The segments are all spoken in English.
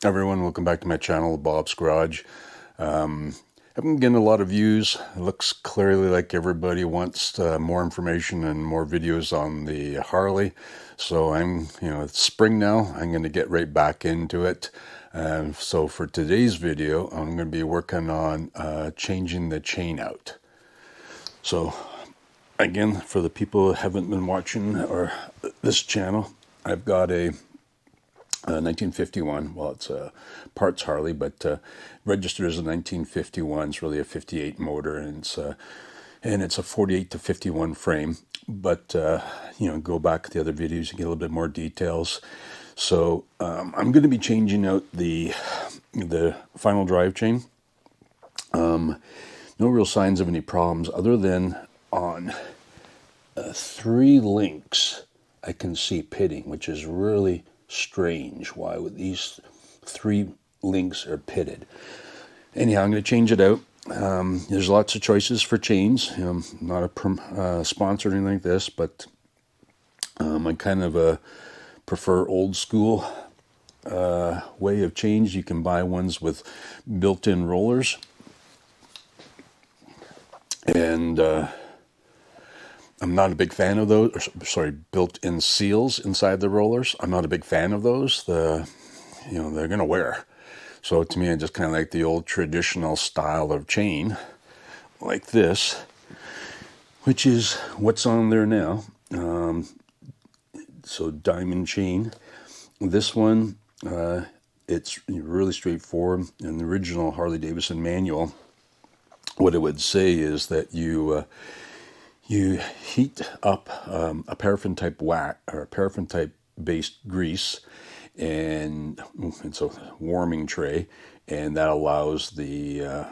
Everyone, welcome back to my channel, Bob's Garage. I've been getting a lot of views. It looks clearly like everybody wants more information and more videos on the Harley. So it's spring now. I'm going to get right back into it. So for today's video, I'm going to be working on changing the chain out. So again, for the people who haven't been watching or this channel, I've got a 1951. Well, it's a parts Harley, but registered as a 1951. It's really a 58 motor, and it's a 48 to 51 frame. But go back to the other videos and get a little bit more details. So I'm going to be changing out the final drive chain. No real signs of any problems other than on 3 links I can see pitting, which is really strange why these 3 links are pitted. Anyhow, I'm going to change it out. There's lots of choices for chains. I'm not a sponsor or anything like this, but I kind of prefer old school way of chains. You can buy ones with built-in rollers, and I'm not a big fan of those. Built-in seals inside the rollers. I'm not a big fan of those. They're going to wear. So to me, I just kind of like the old traditional style of chain, like this, which is what's on there now. So diamond chain. This one, it's really straightforward. In the original Harley Davidson manual, what it would say is that you heat up a paraffin type wax or a paraffin type based grease, and it's a warming tray, and that allows the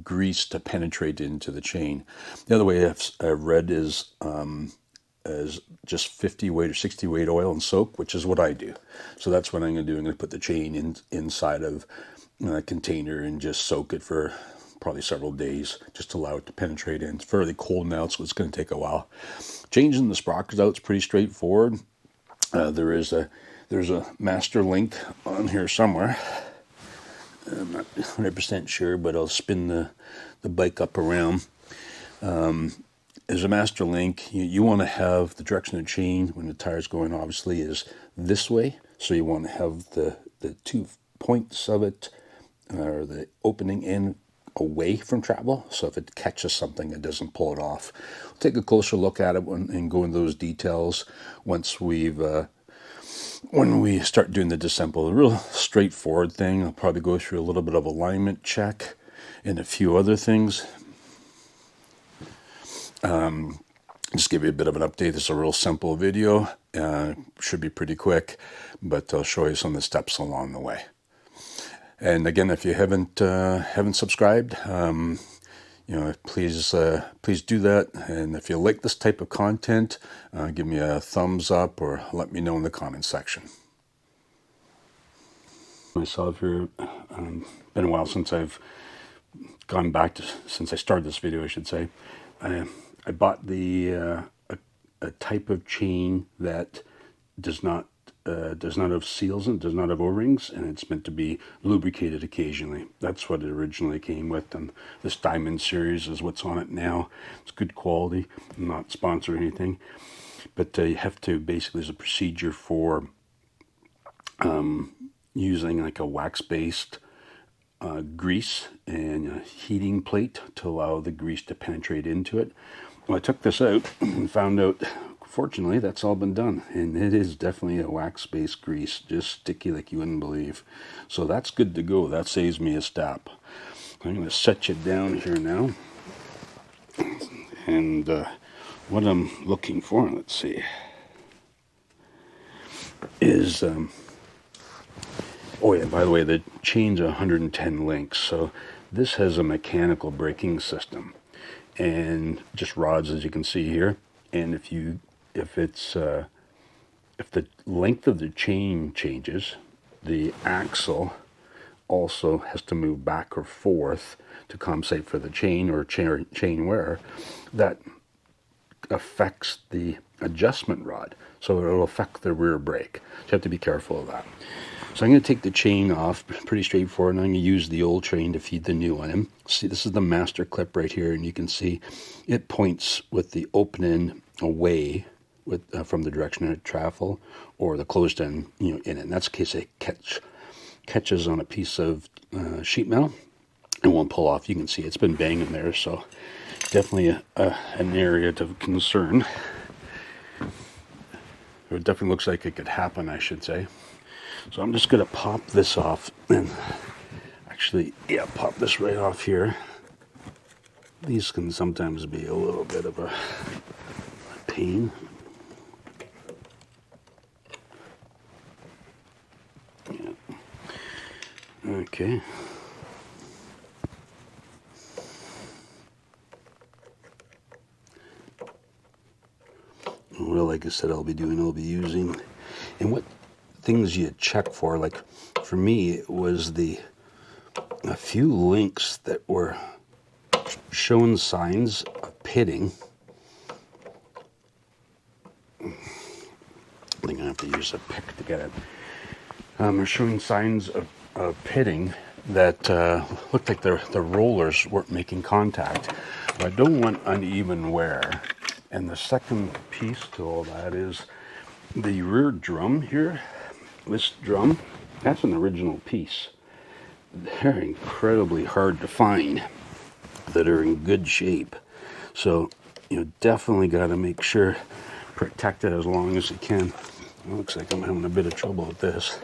grease to penetrate into the chain. The other way I've read is just 50 weight or 60 weight oil and soap, which is what I do. So that's what I'm going to do. I'm going to put the chain inside of a container and just soak it for probably several days, just to allow it to penetrate in. It's fairly cold now, so it's going to take a while. Changing the sprockets out is pretty straightforward. There's a master link on here somewhere. I'm not 100% sure, but I'll spin the bike up around. There's a master link. You want to have the direction of the chain when the tire's going, obviously, is this way. So you want to have the 2 points of it, or the opening end, away from travel, so if it catches something, it doesn't pull it off. We'll take a closer look at it and go into those details once when we start doing the disassemble. A real straightforward thing. I'll probably go through a little bit of alignment check and a few other things. Just give you a bit of an update. This is a real simple video. Should be pretty quick, but I'll show you some of the steps along the way. And again, if you haven't subscribed, please do that. And if you like this type of content, give me a thumbs up or let me know in the comments section. Myself here, been a while since I've gone back since I started this video, I should say. I bought a type of chain that does not have seals and does not have O-rings, and it's meant to be lubricated occasionally. That's what it originally came with, and this Diamond series is what's on it now. It's good quality. I'm not sponsoring anything, but you have to, basically, there's a procedure for using like a wax-based grease and a heating plate to allow the grease to penetrate into it. Well, I took this out and found out, fortunately, that's all been done, and it is definitely a wax-based grease, just sticky like you wouldn't believe. So that's good to go. That saves me a step. I'm going to set you down here now, and what I'm looking for, let's see, is oh yeah, by the way, the chain's 110 links, so this has a mechanical braking system and just rods, as you can see here. And if the length of the chain changes, the axle also has to move back or forth to compensate for the chain or chain wear. That affects the adjustment rod, so it'll affect the rear brake. So you have to be careful of that. So I'm going to take the chain off, pretty straightforward, and I'm going to use the old chain to feed the new one in. See, this is the master clip right here, and you can see it points with the open end away with from the direction of travel, or the closed end, in it. And that's in case it catches on a piece of sheet metal and won't pull off. You can see it's been banging there, so definitely an area of concern. It definitely looks like it could happen, I should say. So I'm just going to pop this off and actually, pop this right off here. These can sometimes be a little bit of a pain. Yeah. Okay. Well, like I said, I'll be using, and what things you check for, like for me, it was a few links that were showing signs of pitting. I think I have to use a pick to get it. Are showing signs of pitting that looked like the rollers weren't making contact. But I don't want uneven wear. And the second piece to all that is the rear drum here. This drum, that's an original piece. They're incredibly hard to find that are in good shape. So definitely got to make sure protect it as long as you can. It looks like I'm having a bit of trouble with this.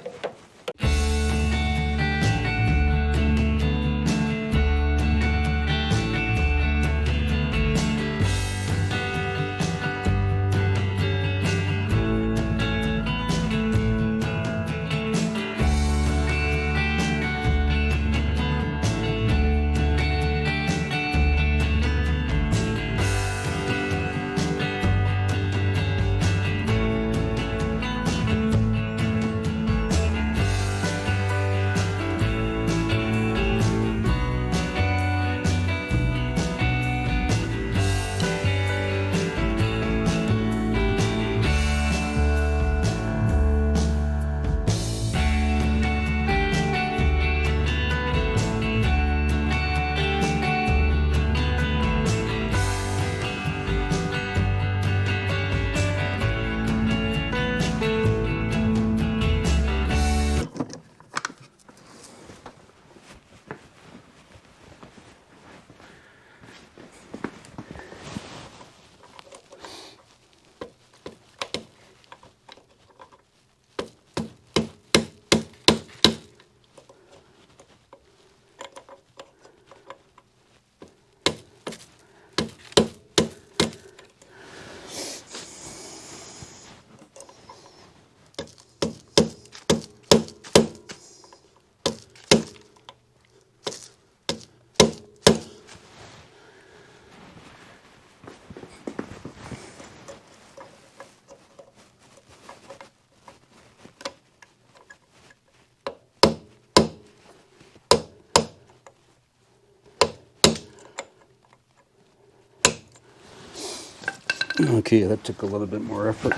Okay, that took a little bit more effort,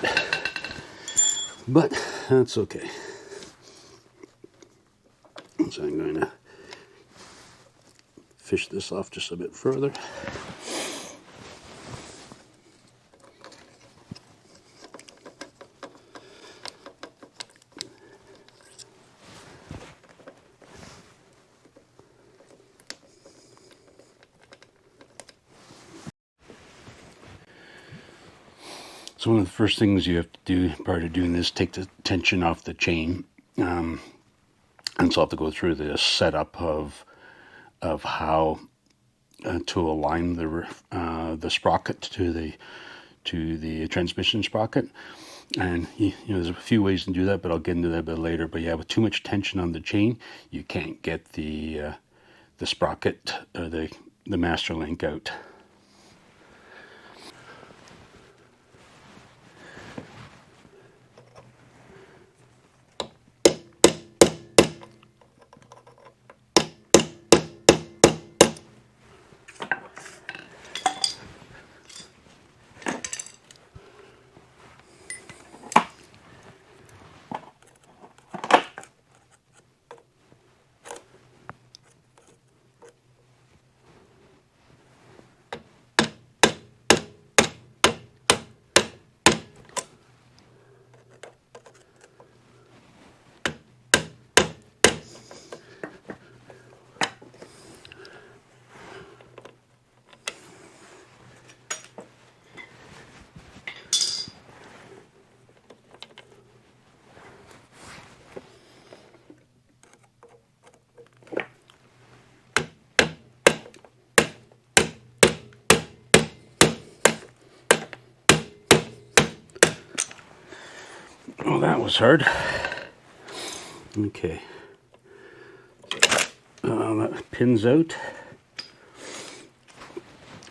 but that's okay. So I'm going to fish this off just a bit further. So one of the first things you have to do prior to doing this, take the tension off the chain. And so I'll have to go through the setup of how to align the sprocket to the transmission sprocket. And there's a few ways to do that, but I'll get into that a bit later. But yeah, with too much tension on the chain, you can't get the sprocket, the master link out. was hard. Okay. That pins out.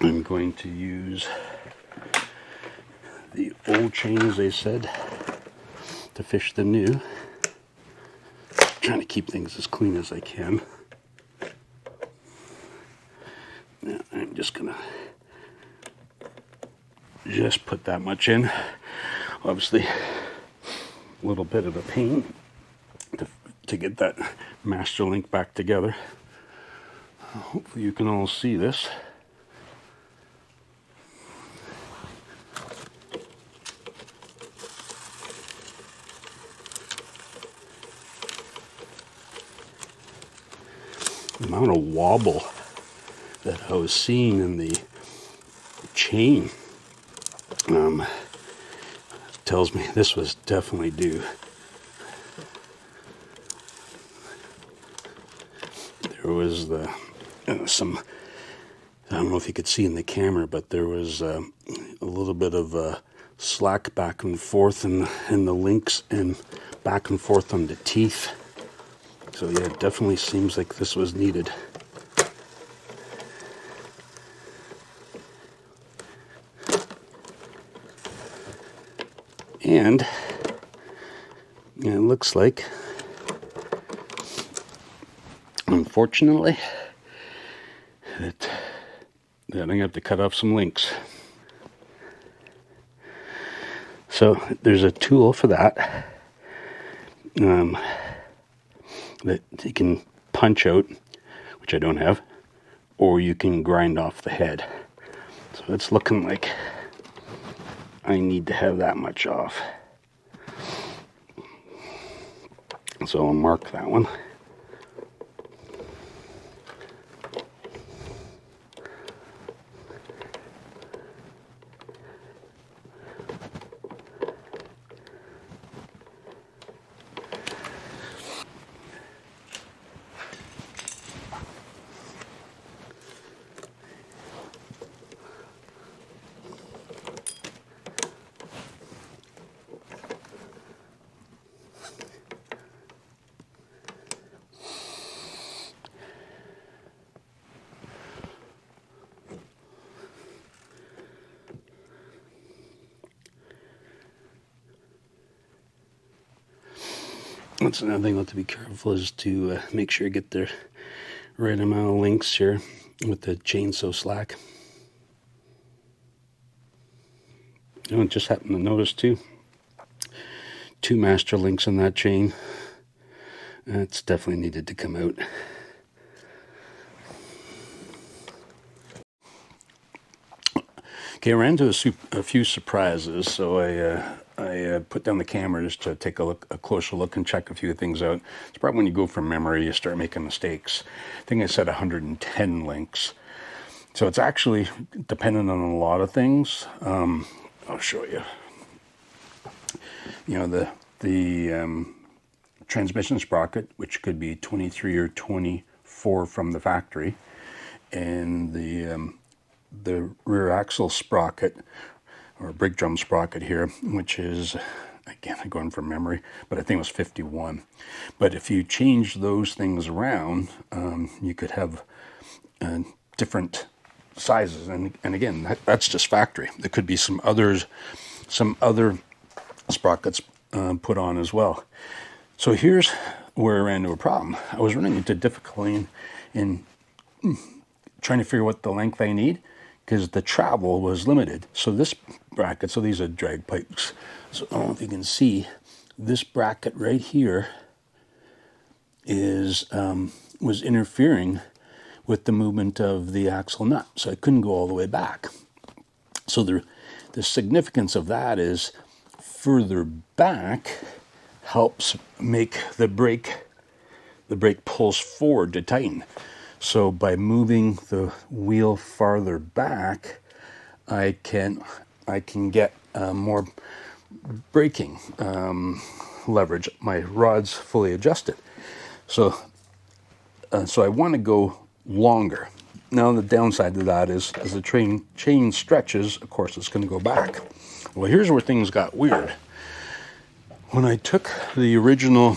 I'm going to use the old chain, as I said, to fish the new. Trying to keep things as clean as I can. Now I'm just gonna put that much in. Obviously, a little bit of a pain to get that master link back together. Hopefully you can all see this. The amount of wobble that I was seeing in the chain tells me this was definitely due. There was some, I don't know if you could see in the camera, but there was a little bit of slack back and forth in the links and back and forth on the teeth. So yeah, it definitely seems like this was needed. And it looks like, unfortunately, that I'm going to have to cut off some links. So there's a tool for that that you can punch out, which I don't have, or you can grind off the head. So it's looking like I need to have that much off. So I'll mark that one. That's another thing I have to be careful, is to make sure I get the right amount of links here with the chain so slack. I just happened to notice too, 2 master links in that chain. It's definitely needed to come out. Okay, I ran into a few surprises, so I put down the camera just to take a closer look and check a few things out. It's probably when you go from memory, you start making mistakes. I think I said 110 links. So it's actually dependent on a lot of things. I'll show you. You know, the transmission sprocket, which could be 23 or 24 from the factory, and the rear axle sprocket, or brake drum sprocket here, which is, again, I'm going from memory, but I think it was 51. But if you change those things around, you could have different sizes, and again, that's just factory. There could be some other sprockets put on as well. So here's where I ran into a problem. I was running into difficulty in trying to figure what the length I need, because the travel was limited. So this bracket, so these are drag pipes. So I don't know if you can see, this bracket right here was interfering with the movement of the axle nut. So I couldn't go all the way back. So the significance of that is further back helps make the brake pulse forward to tighten. So by moving the wheel farther back, I can get more braking leverage. My rod's fully adjusted. So I want to go longer. Now the downside to that is, as the chain stretches, of course it's going to go back. Well, here's where things got weird. When I took the original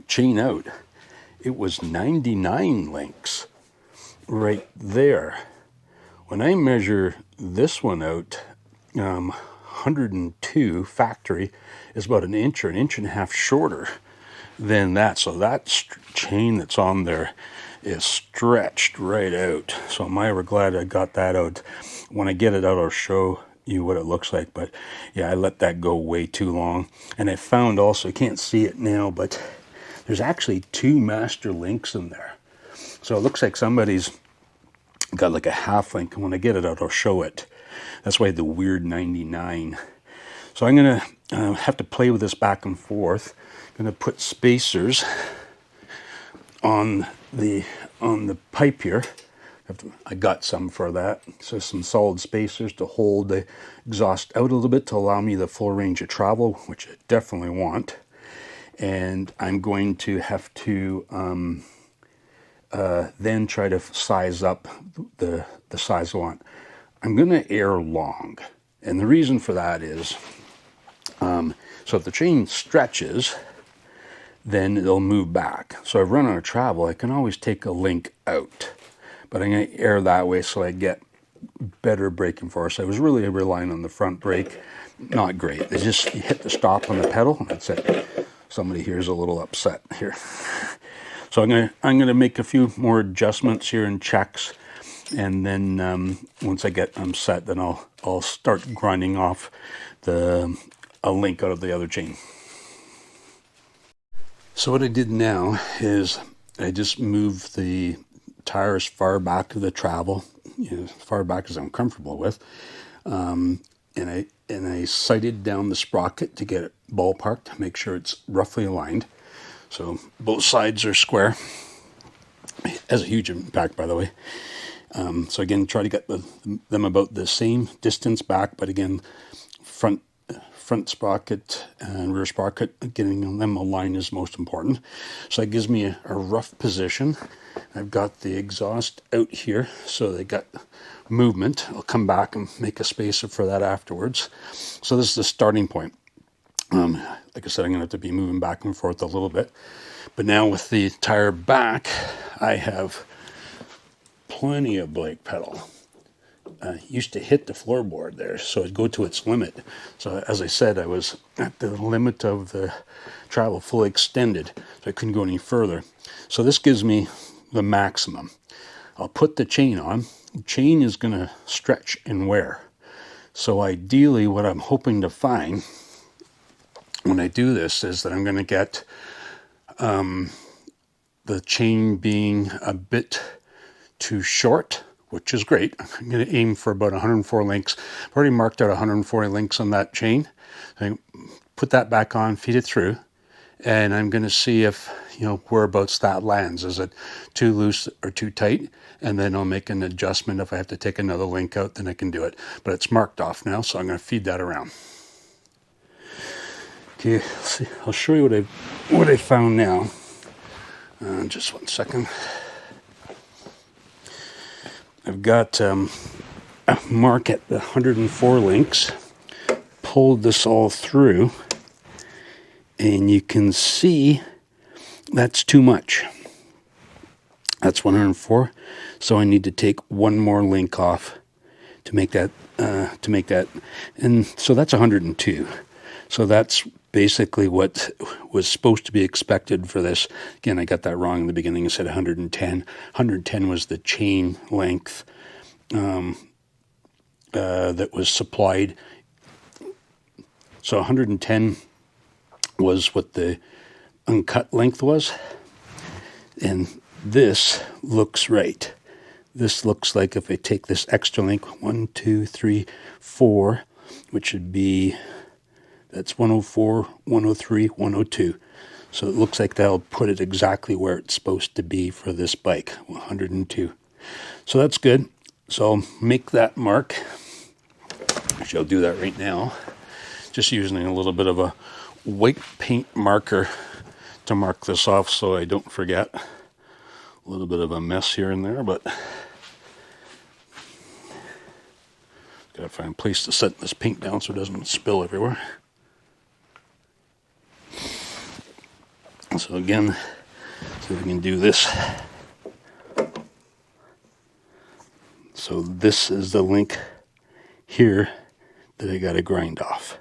chain out, it was 99 links right there. When I measure this one out, 102 factory is about an inch or an inch and a half shorter than that. So that chain that's on there is stretched right out. So I'm ever glad I got that out. When I get it out, I'll show you what it looks like. But yeah, I let that go way too long. And I found also, you can't see it now, but there's actually 2 master links in there. So it looks like somebody's got like a half link, and when I get it out, I'll show it. That's why the weird 99. So I'm gonna have to play with this back and forth. I'm gonna put spacers on the pipe here. I got some for that. So some solid spacers to hold the exhaust out a little bit to allow me the full range of travel, which I definitely want. And I'm going to have to then try to size up the size I want. I'm going to air long. And the reason for that is, so if the chain stretches, then it'll move back. So I've run out of travel, I can always take a link out. But I'm going to air that way so I get better braking force. I was really relying on the front brake. Not great. They just hit the stop on the pedal, and that's it. Somebody here is a little upset here. So I'm gonna make a few more adjustments here and checks, and then once I get them set, then I'll start grinding off a link out of the other chain. So what I did now is I just moved the tires far back to the travel, as far back as I'm comfortable with, and I sighted down the sprocket to get it ballparked, to make sure it's roughly aligned. So both sides are square. It has a huge impact, by the way. So again, try to get them about the same distance back, but again, front sprocket and rear sprocket, getting them aligned is most important. So that gives me a rough position. I've got the exhaust out here, so they got movement. I'll come back and make a spacer for that afterwards. So this is the starting point. Like I said, I'm going to have to be moving back and forth a little bit. But now with the tire back, I have plenty of brake pedal. Used to hit the floorboard there, so it'd go to its limit. So as I said, I was at the limit of the travel, fully extended, so I couldn't go any further. So this gives me the maximum. I'll put the chain on. The chain is going to stretch and wear. So ideally, what I'm hoping to find when I do this is that I'm going to get the chain being a bit too short, which is great. I'm going to aim for about 104 links. I've already marked out 140 links on that chain. I put that back on, feed it through, and I'm going to see if, whereabouts that lands. Is it too loose or too tight? And then I'll make an adjustment. If I have to take another link out, then I can do it. But it's marked off now, so I'm going to feed that around. Okay, see, I'll show you what I found now. Just 1 second. I've got a mark at the 104 links. Pulled this all through, and you can see that's too much. That's 104, so I need to take one more link off to make that. And so that's 102. So that's basically what was supposed to be expected for this. Again, I got that wrong in the beginning. I said 110. 110 was the chain length that was supplied. So 110 was what the uncut length was. And this looks right. This looks like if I take this extra link, 1, 2, 3, 4, which would be, that's 104, 103, 102. So it looks like that'll put it exactly where it's supposed to be for this bike, 102. So that's good. So I'll make that mark. Actually, I'll do that right now. Just using a little bit of a white paint marker to mark this off so I don't forget. A little bit of a mess here and there, but gotta find a place to set this paint down so it doesn't spill everywhere. So again, see if we can do this. So this is the link here that I got to grind off.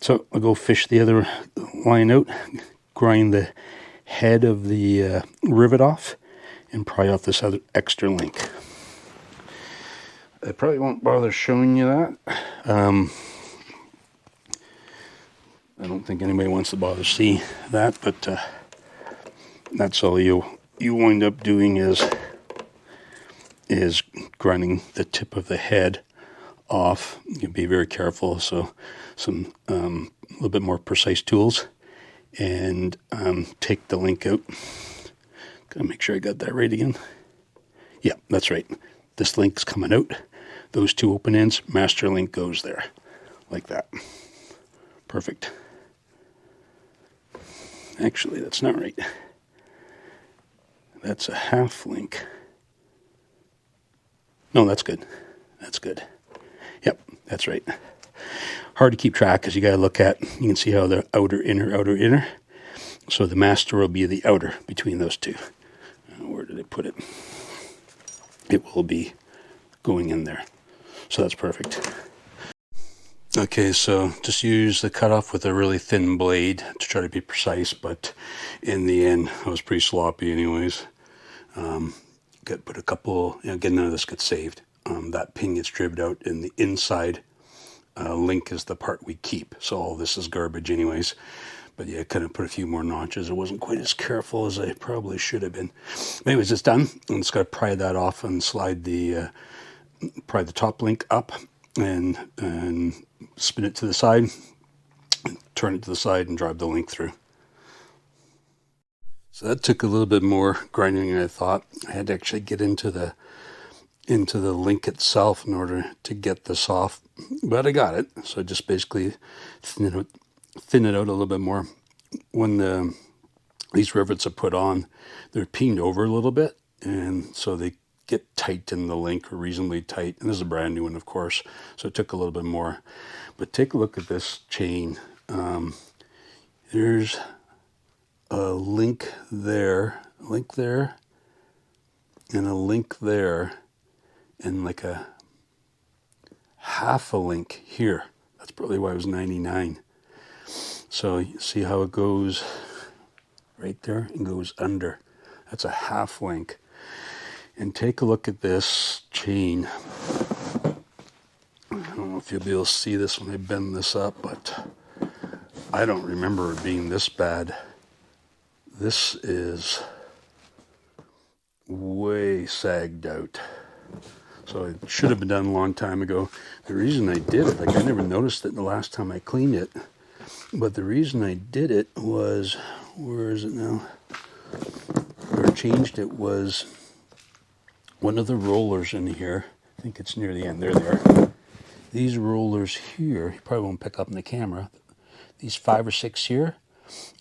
So I'll go fish the other line out, grind the head of the rivet off, and pry off this other extra link. I probably won't bother showing you that. I don't think anybody wants to bother see that, but that's all you wind up doing is grinding the tip of the head off. You can be very careful, so some a little bit more precise tools, and take the link out. Gotta make sure I got that right again. Yeah, that's right. This link's coming out. Those two open ends, master link goes there, like that. Perfect. Actually, that's not right. That's a half link. No, that's good. That's good. Yep, that's right. Hard to keep track because you got to look at, you can see how the outer, inner. So the master will be the outer between those two. Where did I put it? It will be going in there. So that's perfect. Okay, so just use the cutoff with a really thin blade to try to be precise, but in the end, I was pretty sloppy anyways. Got to put a couple, again, none of this gets saved. That pin gets driven out, and the inside link is the part we keep. So all this is garbage anyways. But yeah, I kind of put a few more notches. I wasn't quite as careful as I probably should have been. But anyways, it's done. I'm just going to pry that off and slide pry the top link up and spin it to the side, turn it to the side, and drive the link through. So that took a little bit more grinding than I thought. I had to actually get into the link itself in order to get this off, but I got it. So I just basically thin it out a little bit more. When these rivets are put on, they're peened over a little bit, and so they get tight in the link, or reasonably tight. And this is a brand new one, of course, so it took a little bit more. But take a look at this chain. There's a link there, and a link there, and like a half a link here. That's probably why it was 99. So you see how it goes right there and goes under. That's a half link. And take a look at this chain. I don't know if you'll be able to see this when I bend this up, but I don't remember it being this bad. This is way sagged out. So it should have been done a long time ago. The reason I did it, like I never noticed it the last time I cleaned it, but the reason I did it was, where is it now? Where I changed it was one of the rollers in here. I think it's near the end. There they are. These rollers here, you probably won't pick up in the camera. These 5 or 6 here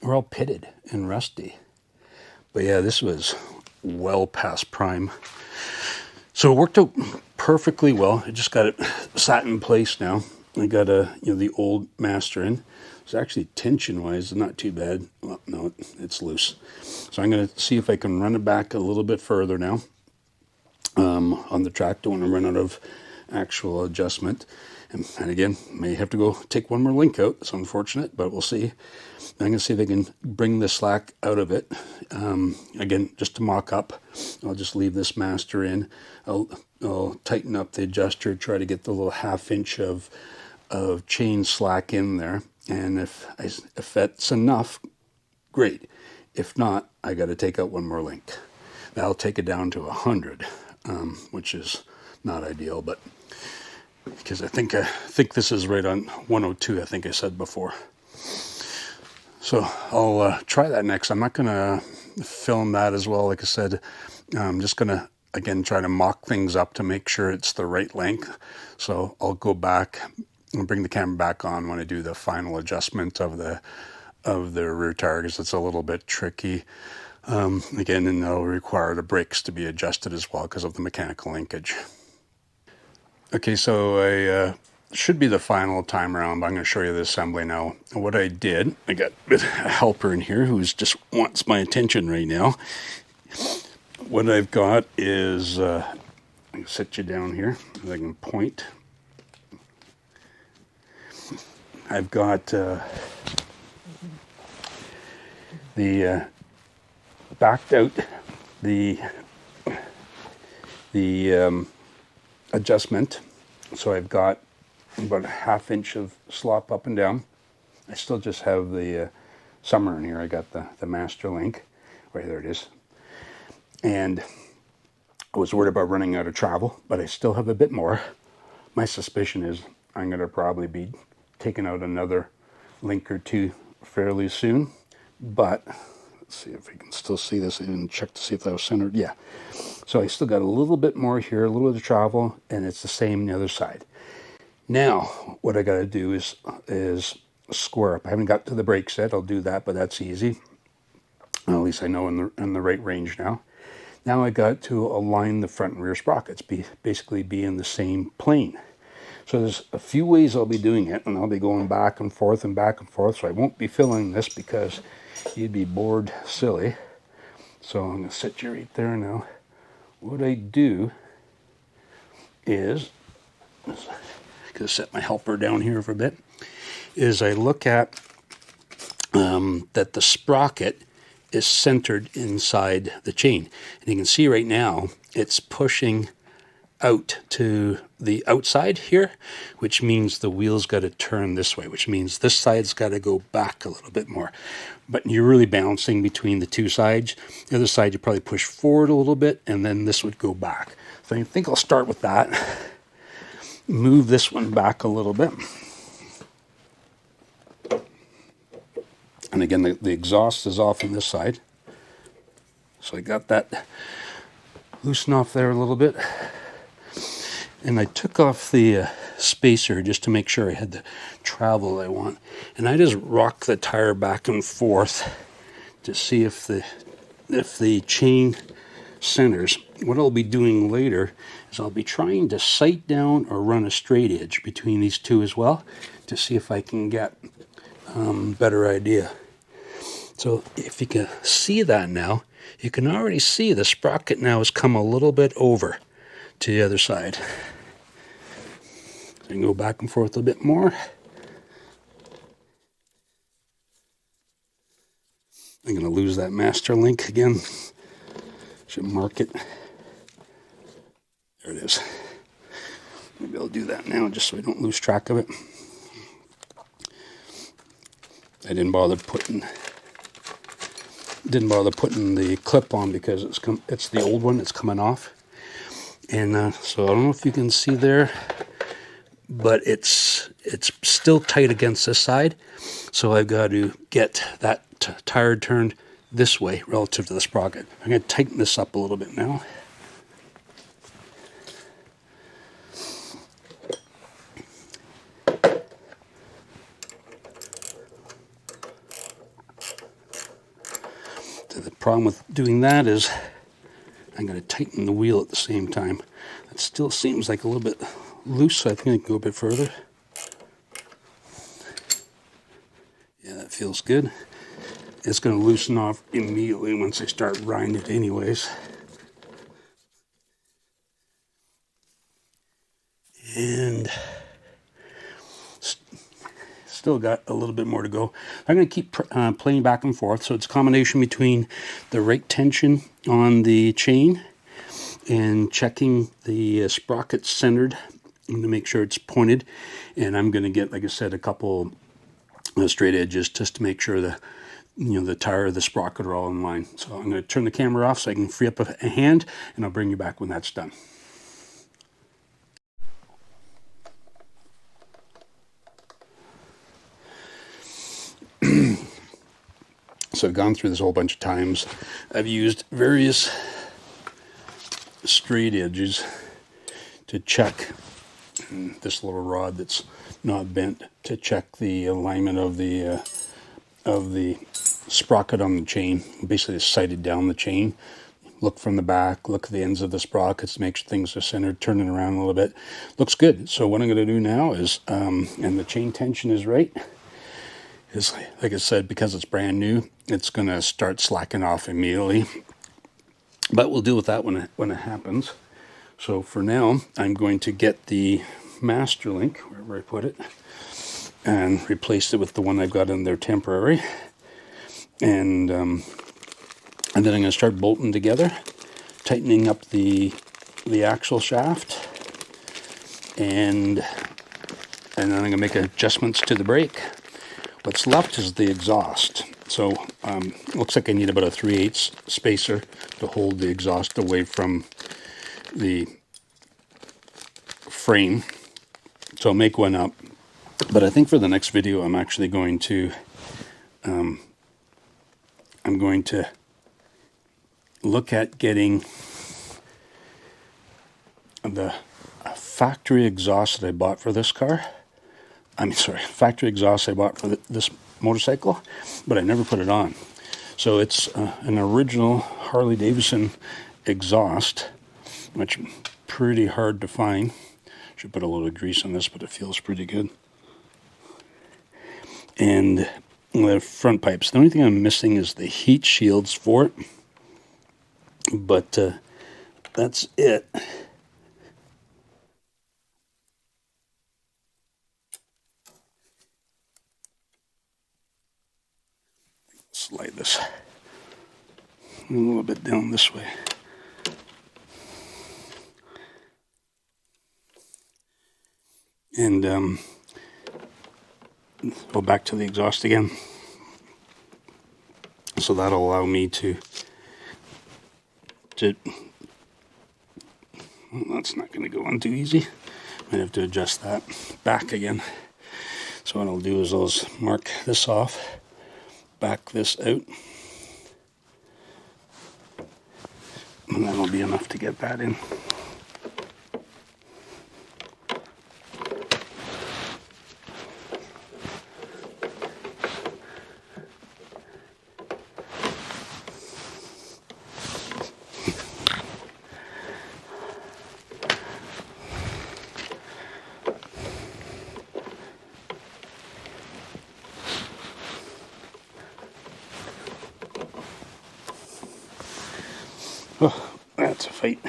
are all pitted and rusty. But yeah, this was well past prime. So it worked out perfectly well. I just got it sat in place now. I got the old master in. It's actually tension-wise not too bad. Well, no, it's loose. So I'm going to see if I can run it back a little bit further now on the track. Don't want to run out of actual adjustment. And again, may have to go take one more link out. It's unfortunate, but we'll see. I'm going to see if I can bring the slack out of it. Again, just to mock up, I'll just leave this master in. I'll tighten up the adjuster, try to get the little 1/2 inch of chain slack in there. And if that's enough, great. If not, I got to take out one more link. That'll take it down to 100, which is not ideal, but because I think this is right on 102. I think I said before. So I'll try that next. I'm not going to film that as well. Like I said, I'm just going to, again, try to mock things up to make sure it's the right length. So I'll go back and bring the camera back on when I do the final adjustment of the rear tire, because it's a little bit tricky. Again, and that'll require the brakes to be adjusted as well because of the mechanical linkage. Okay, so I should be the final time around, but I'm going to show you the assembly now. And what I did, I got a helper in here who just wants my attention right now. What I've got is, I can sit you down here, I can point. I've got backed out the adjustment, so I've got about a ½ inch of slop up and down. I still just have the summer in here. I got the master link, right there it is, and I was worried about running out of travel, but I still have a bit more. My suspicion is I'm going to probably be taking out another link or two fairly soon, but let's see if we can still see this. I didn't check to see if that was centered. Yeah. So I still got a little bit more here, a little bit of travel, and it's the same on the other side. Now, what I got to do is square up. I haven't got to the brake set. I'll do that, but that's easy. At least I know in the right range now. Now I got to align the front and rear sprockets, basically be in the same plane. So there's a few ways I'll be doing it, and I'll be going back and forth and back and forth. So I won't be filling this because you'd be bored silly. So I'm going to sit you right there now. What I do is, I'm going to set my helper down here for a bit, is I look at that the sprocket is centered inside the chain. And you can see right now it's pushing out to the outside here, which means the wheel's got to turn this way, which means this side's got to go back a little bit more. But you're really balancing between the two sides. The other side you probably push forward a little bit, and then this would go back. So I think I'll start with that. Move this one back a little bit. And again, the exhaust is off on this side. So I got that loosened off there a little bit. And I took off the spacer just to make sure I had the travel I want. And I just rock the tire back and forth to see if the chain centers. What I'll be doing later is I'll be trying to sight down or run a straight edge between these two as well to see if I can get better idea. So if you can see that now, you can already see the sprocket now has come a little bit over to the other side. So you can go back and forth a bit more. I'm going to lose that master link again. Should mark it. There it is. Maybe I'll do that now just so we don't lose track of it. I didn't bother putting the clip on because it's the old one. It's coming off, and so I don't know if you can see there, but it's still tight against this side. So I've got to get that tire turned this way relative to the sprocket. I'm going to tighten this up a little bit now. The problem with doing that is I'm going to tighten the wheel at the same time. It still seems like a little bit loose, so I think I can go a bit further. Yeah, that feels good. It's going to loosen off immediately once I start riding it anyways. And still got a little bit more to go. I'm going to keep playing back and forth, so it's a combination between the right tension on the chain and checking the sprocket centered to make sure it's pointed. And I'm going to get, like I said, a couple straight edges just to make sure the tire, the sprocket are all in line. So I'm going to turn the camera off so I can free up a hand, and I'll bring you back when that's done. So I've gone through this a whole bunch of times. I've used various straight edges to check this little rod that's not bent to check the alignment of the sprocket on the chain. Basically, it's sighted down the chain. look from the back, look at the ends of the sprockets, make sure things are centered, turn it around a little bit. Looks good. So what I'm going to do now is, and the chain tension is right, is, like I said, because it's brand new, it's going to start slacking off immediately. But we'll deal with that when it happens. So for now, I'm going to get the master link, wherever I put it, and replace it with the one I've got in there temporary. And then I'm going to start bolting together, tightening up the axle shaft, and then I'm going to make adjustments to the brake. What's left is the exhaust. So looks like I need about a 3/8 spacer to hold the exhaust away from the frame. So I'll make one up. But I think for the next video, I'm actually going to look at getting the factory exhaust that I bought for this car. Factory exhaust I bought for this motorcycle, but I never put it on. So it's an original Harley Davidson exhaust, which is pretty hard to find. Should put a little grease on this, but it feels pretty good. And the front pipes. The only thing I'm missing is the heat shields for it, but that's it. Slide this a little bit down this way. And go back to the exhaust again. So that'll allow me to well, that's not going to go on too easy. Might have to adjust that back again. So what I'll do is I'll just mark this off, back this out, and that'll be enough to get that in. Oh, that's a fight.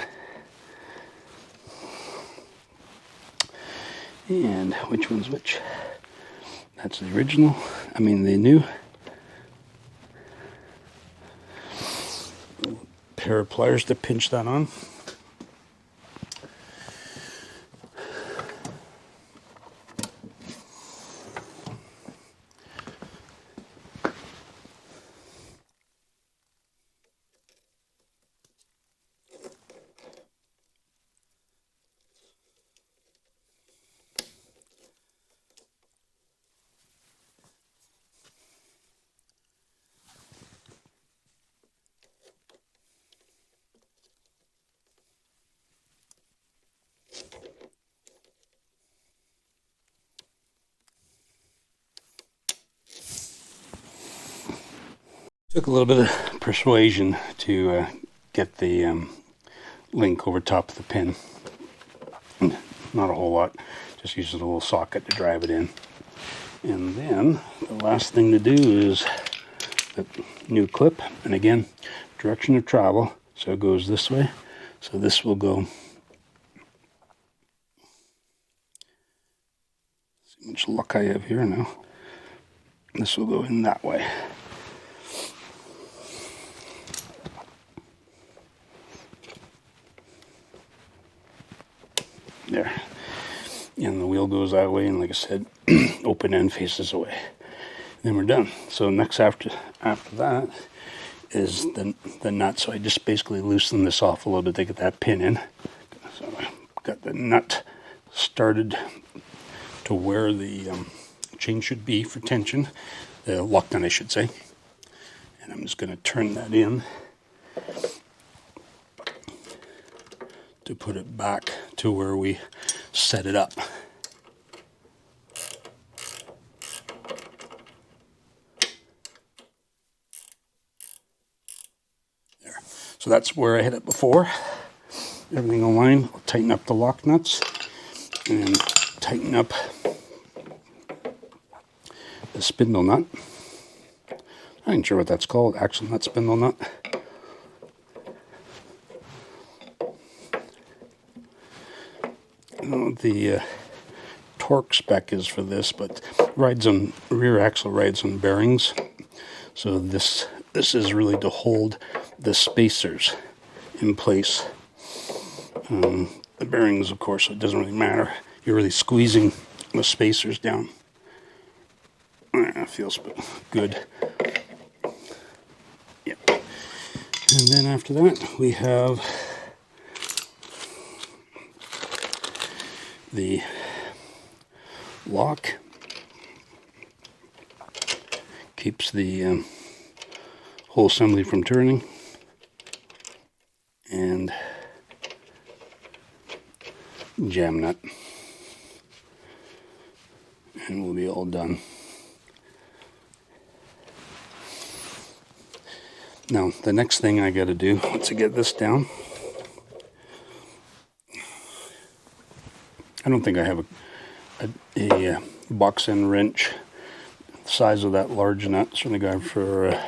And which one's which? That's the original. The new. Pair of pliers to pinch that on. Took a little bit of persuasion to get the link over top of the pin. Not a whole lot, just using a little socket to drive it in. And then the last thing to do is the new clip, and again, direction of travel, so it goes this way. So this will go, see how much luck I have here now. This will go in that way. There. And the wheel goes that way, and like I said, open end faces away. Then we're done. So next after that is the nut. So I just basically loosen this off a little bit to get that pin in. So I got the nut started to where the chain should be for tension, the lock nut I should say. And I'm just going to turn that in to put it back to where we set it up. There. So that's where I had it before. Everything aligned. I'll tighten up the lock nuts and tighten up the spindle nut. I ain't sure what that's called, axle nut, spindle nut. I don't know what the torque spec is for this, but rides on rear axle rides on bearings. So this is really to hold the spacers in place. The bearings, of course, it doesn't really matter. You're really squeezing the spacers down. That feels good. Yep. And then after that, we have the lock. Keeps the whole assembly from turning. And jam nut. And we'll be all done. Now, the next thing I got to do, once I get this down, I don't think I have a box end wrench the size of that large nut. Certainly got for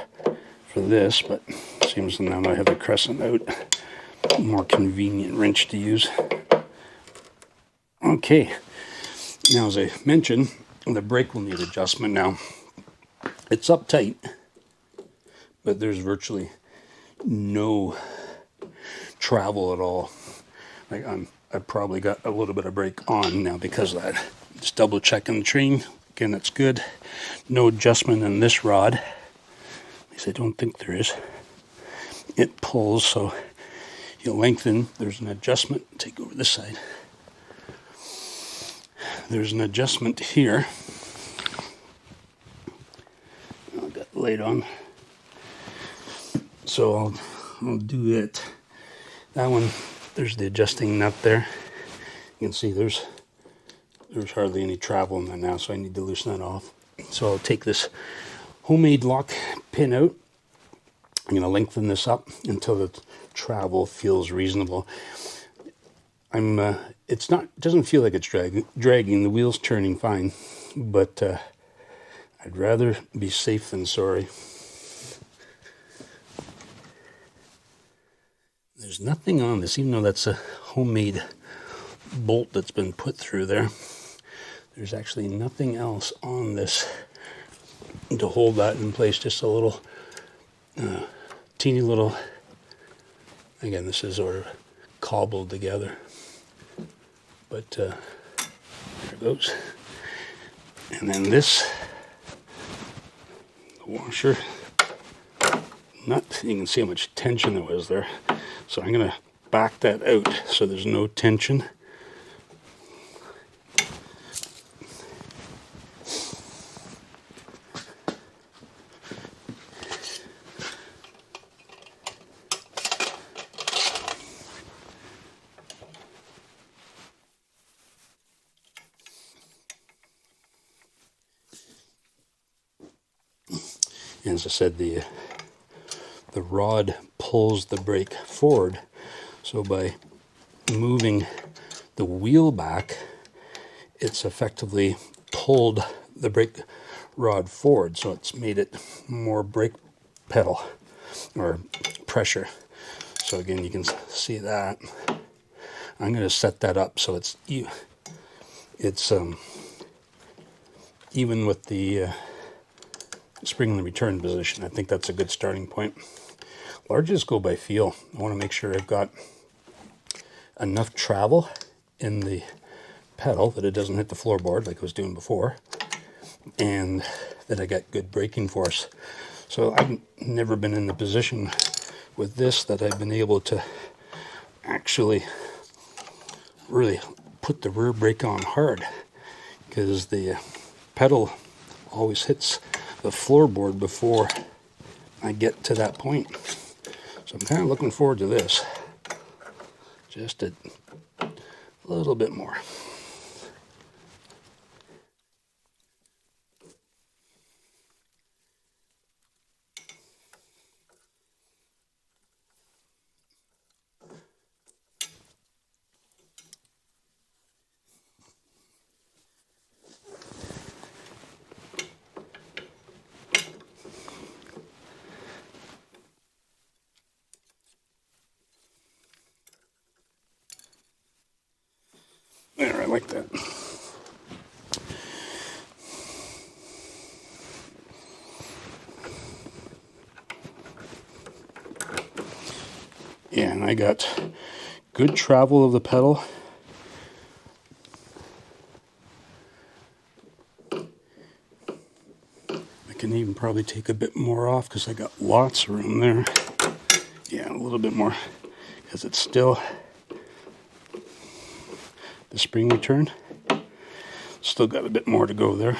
this, but it seems now that I have the crescent out, more convenient wrench to use. Okay, now as I mentioned, the brake will need adjustment. Now, it's up tight, but there's virtually no travel at all. Like I've probably got a little bit of brake on now because of that. Just double checking the train. Again, that's good. No adjustment in this rod. At least I don't think there is. It pulls, so you lengthen. There's an adjustment. Take over this side. There's an adjustment here. I'll get the light on. So I'll do it. That one, there's the adjusting nut there. You can see there's hardly any travel in there now, so I need to loosen that off. So I'll take this homemade lock pin out. I'm going to lengthen this up until the travel feels reasonable. It doesn't feel like it's dragging. The wheel's turning fine, but I'd rather be safe than sorry. There's nothing on this, even though that's a homemade bolt that's been put through there. There's actually nothing else on this to hold that in place. Just a little, teeny little, again, this is sort of cobbled together. But there it goes. And then this washer nut, you can see how much tension there was there. So I'm going to back that out so there's no tension. And as I said, the rod pulls the brake forward, so by moving the wheel back, it's effectively pulled the brake rod forward, so it's made it more brake pedal or pressure. So again, you can see that. I'm going to set that up so it's even with the spring in the return position. I think that's a good starting point. Larges go by feel. I want to make sure I've got enough travel in the pedal that it doesn't hit the floorboard like I was doing before, and that I got good braking force. So I've never been in the position with this that I've been able to actually really put the rear brake on hard, because the pedal always hits the floorboard before I get to that point. So I'm kind of looking forward to this. Just a little bit more. like that. Yeah, and I got good travel of the pedal. I can even probably take a bit more off because I got lots of room there. Yeah, a little bit more because it's still the spring return. Still got a bit more to go there.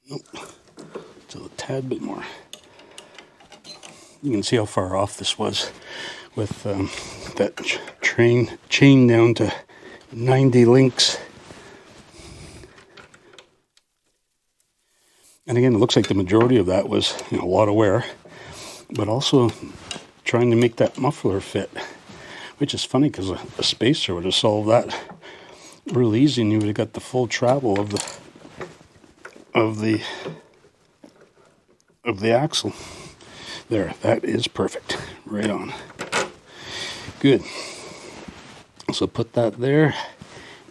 Nope, still a tad bit more. You can see how far off this was with that chain down to 90 links. And again, it looks like the majority of that was, a lot of wear, but also trying to make that muffler fit, which is funny because a spacer would have solved that real easy, and you would have got the full travel of the axle. There, that is perfect. Right on. Good. So put that there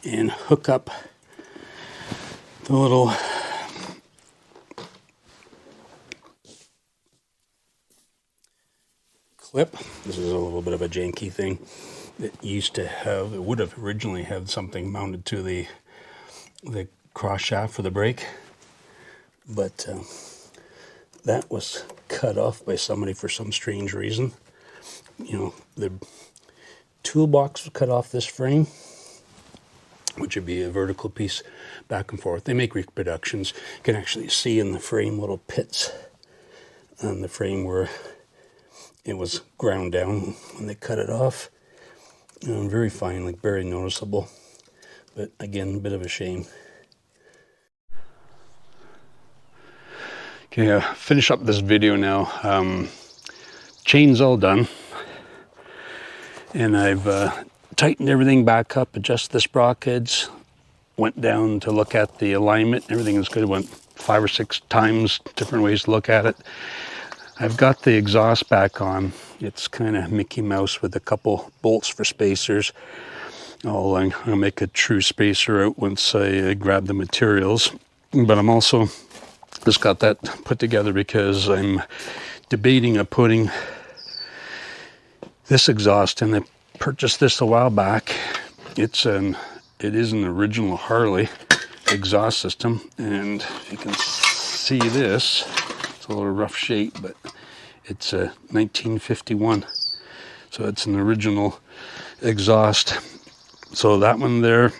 and hook up the little clip. This is a little bit of a janky thing. It would have originally had something mounted to the cross shaft for the brake, but that was cut off by somebody for some strange reason. The toolbox was cut off this frame, which would be a vertical piece back and forth. They make reproductions. You can actually see in the frame little pits on the frame where it was ground down when they cut it off. Very fine, like very noticeable. But again, a bit of a shame. Okay, finish up this video now. Chain's all done. And I've tightened everything back up, adjusted the sprockets, went down to look at the alignment. Everything is good. Went 5 or 6 times, different ways to look at it. I've got the exhaust back on. It's kind of Mickey Mouse with a couple bolts for spacers. I'll make a true spacer out once I grab the materials. But I'm also just got that put together because I'm debating of putting this exhaust in. I purchased this a while back. It is an original Harley exhaust system, and if you can see this, it's a little rough shape, but it's a 1951, so it's an original exhaust. So that one there,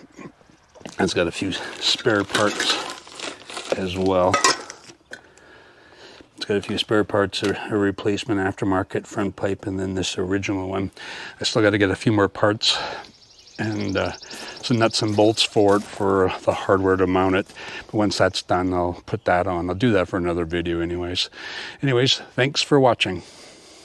it's got a few spare parts as well. It's got a few spare parts, a replacement aftermarket front pipe, and then this original one. I still got to get a few more parts and some nuts and bolts for it, for the hardware to mount it. But once that's done, I'll put that on. I'll do that for another video anyways. Thanks for watching.